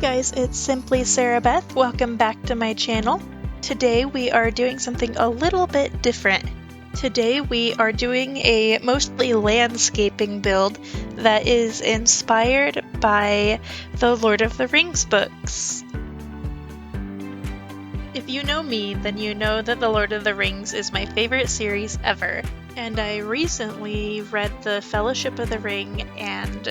guys, it's simsarabeth. Welcome back to my channel. Today we are doing something a little bit different. Today we are doing a mostly landscaping build that is inspired by the Lord of the Rings books. If you know me, then you know that the Lord of the Rings is my favorite series ever. And I recently read The Fellowship of the Ring and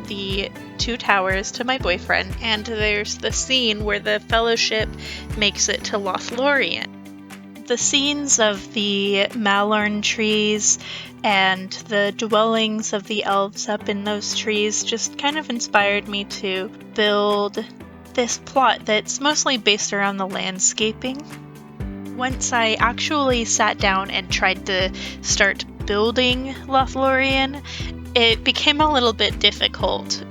The Two Towers to my boyfriend, and there's the scene where the Fellowship makes it to Lothlorien. The scenes of the Malorn trees and the dwellings of the elves up in those trees just kind of inspired me to build this plot that's mostly based around the landscaping. Once I actually sat down and tried to start building Lothlorien, it became a little bit difficult.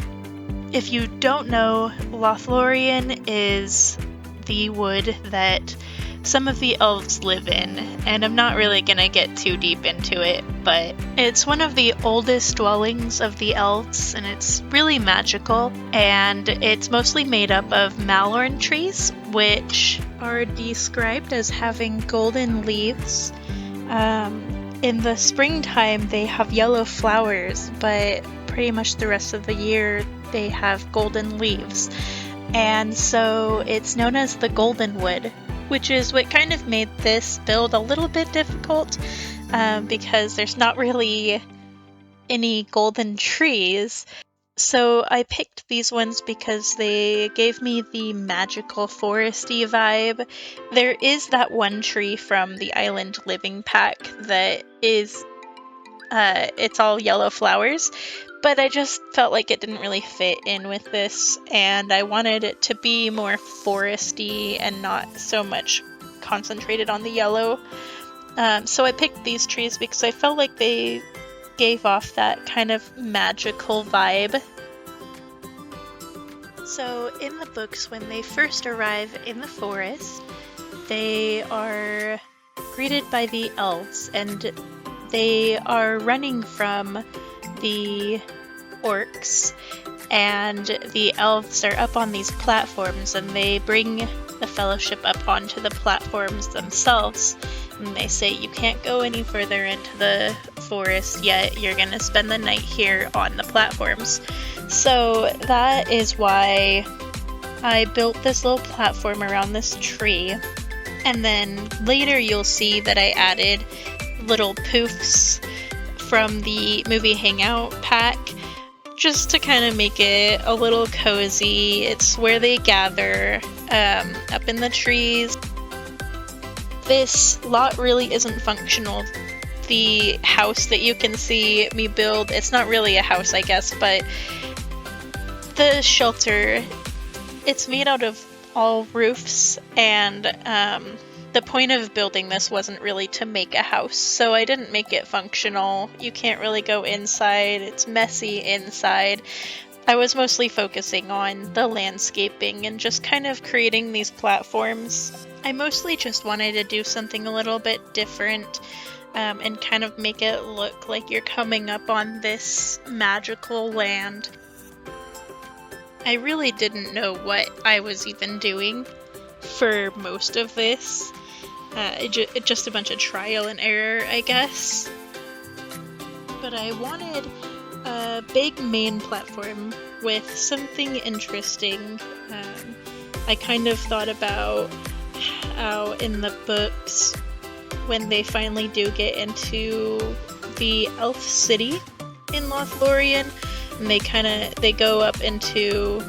If you don't know, Lothlorien is the wood that some of the elves live in, and I'm not really gonna get too deep into it, but it's one of the oldest dwellings of the elves, and it's really magical, and it's mostly made up of Malorn trees, which are described as having golden leaves. In the springtime they have yellow flowers, but pretty much the rest of the year they have golden leaves, and so it's known as the golden wood, which is what kind of made this build a little bit difficult, because there's not really any golden trees. So I picked these ones because they gave me the magical foresty vibe. There is that one tree from the Island Living Pack that is, it's all yellow flowers, but I just felt like it didn't really fit in with this, and I wanted it to be more foresty and not so much concentrated on the yellow. So I picked these trees because I felt like they gave off that kind of magical vibe. So in the books, when they first arrive in the forest, they are greeted by the elves, and they are running from the orcs, and the elves are up on these platforms, and they bring the Fellowship up onto the platforms themselves, and they say, you can't go any further into the forest yet, you're gonna spend the night here on the platforms. So that is why I built this little platform around this tree, and then later you'll see that I added little poofs from the movie Hangout pack, just to kind of make it a little cozy. It's where they gather, up in the trees. This lot really isn't functional. The house that you can see me build, it's not really a house, I guess, but the shelter, it's made out of all roofs, and the point of building this wasn't really to make a house, so I didn't make it functional. You can't really go inside, it's messy inside. I was mostly focusing on the landscaping and just kind of creating these platforms. I mostly just wanted to do something a little bit different, and kind of make it look like you're coming up on this magical land. I really didn't know what I was even doing for most of this. It's just a bunch of trial and error, I guess. But I wanted a big main platform with something interesting. I kind of thought about how in the books, when they finally do get into the elf city in Lothlorien, and they go up into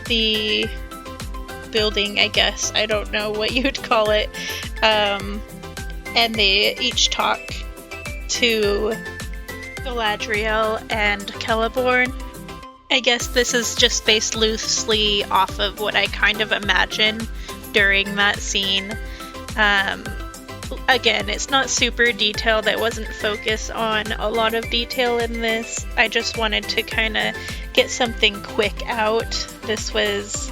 the building, I guess, I don't know what you'd call it, and they each talk to Galadriel and Celeborn. I guess this is just based loosely off of what I kind of imagine during that scene. Again, it's not super detailed. I wasn't focused on a lot of detail in this. I just wanted to kind of get something quick out. This was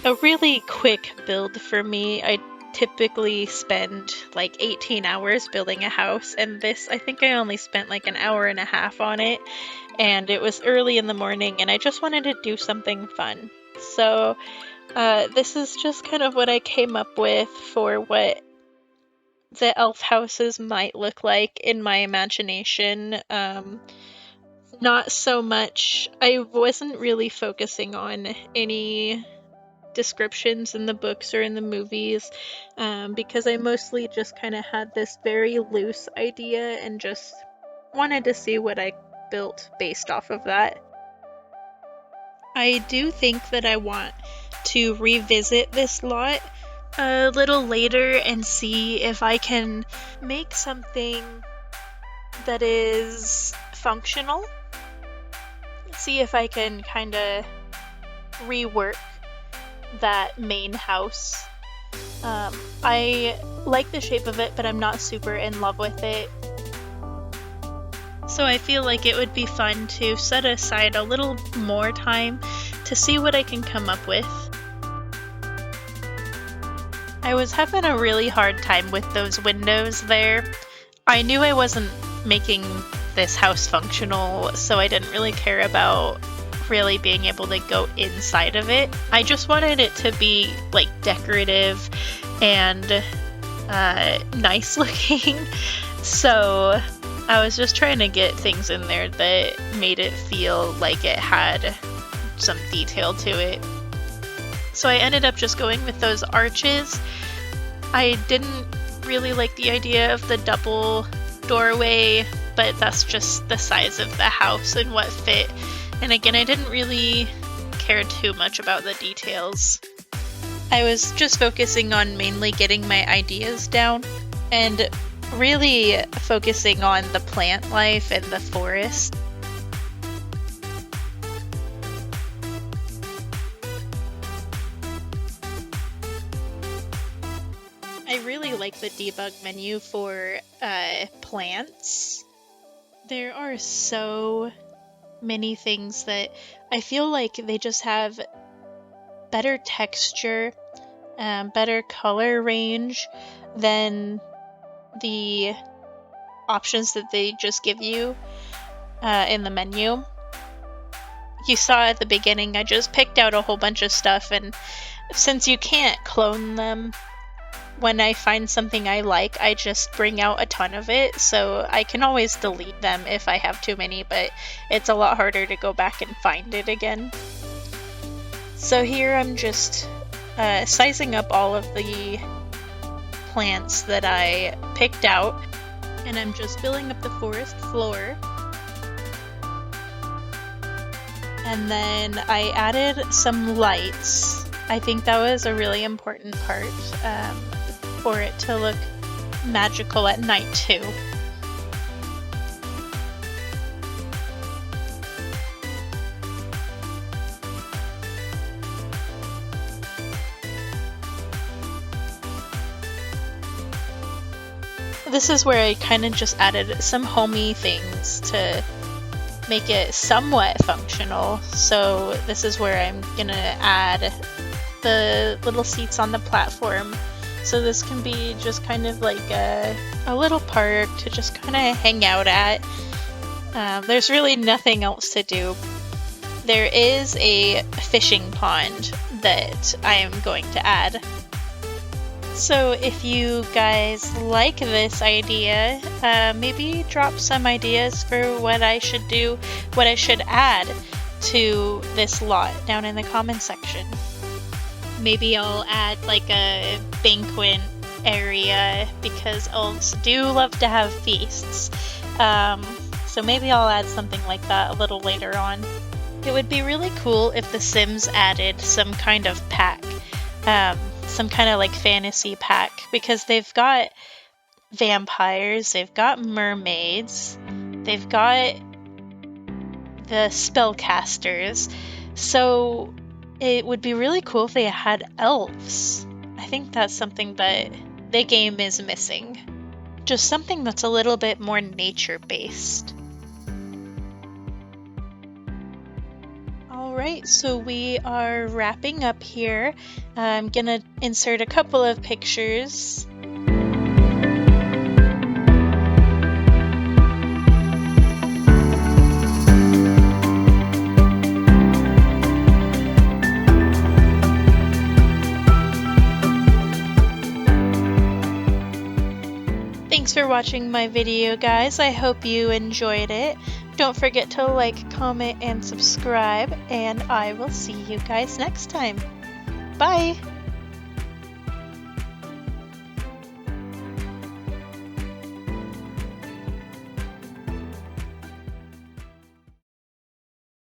a really quick build for me. I typically spend like 18 hours building a house, and this, I think I only spent like an hour and a half on it, and it was early in the morning, and I just wanted to do something fun. So this is just kind of what I came up with for what the elf houses might look like in my imagination. Not so much, I wasn't really focusing on any descriptions in the books or in the movies, because I mostly just kind of had this very loose idea and just wanted to see what I built based off of that. I do think that I want to revisit this lot a little later and see if I can make something that is functional. See if I can kind of rework that main house. I like the shape of it, but I'm not super in love with it. So I feel like it would be fun to set aside a little more time to see what I can come up with. I was having a really hard time with those windows there. I knew I wasn't making this house functional, so I didn't really care about really being able to go inside of it. I just wanted it to be like decorative and nice looking. So I was just trying to get things in there that made it feel like it had some detail to it. So I ended up just going with those arches. I didn't really like the idea of the double doorway, but that's just the size of the house and what fit. And again, I didn't really care too much about the details. I was just focusing on mainly getting my ideas down and really focusing on the plant life and the forest. I really like the debug menu for plants. There are so many things that I feel like they just have better texture, better color range than the options that they just give you in the menu. You saw at the beginning I just picked out a whole bunch of stuff, and since you can't clone them, when I find something I like, I just bring out a ton of it, so I can always delete them if I have too many, but it's a lot harder to go back and find it again. So here I'm just sizing up all of the plants that I picked out, and I'm just filling up the forest floor. And then I added some lights. I think that was a really important part for it to look magical at night too. This is where I kind of just added some homey things to make it somewhat functional. So this is where I'm gonna add the little seats on the platform. So this can be just kind of like a little park to just kind of hang out at. There's really nothing else to do. There is a fishing pond that I am going to add. So if you guys like this idea, maybe drop some ideas for what I should do, what I should add to this lot down in the comment section. Maybe I'll add like a banquet area because elves do love to have feasts. So maybe I'll add something like that a little later on. It would be really cool if The Sims added some kind of pack. Some kind of like fantasy pack, because they've got vampires, they've got mermaids, they've got the spellcasters, so it would be really cool if they had elves. I think that's something that the game is missing. Just something that's a little bit more nature-based. Alright, so we are wrapping up here. I'm gonna insert a couple of pictures. watching my video, guys. I hope you enjoyed it. Don't forget to like, comment, and subscribe, and I will see you guys next time. Bye!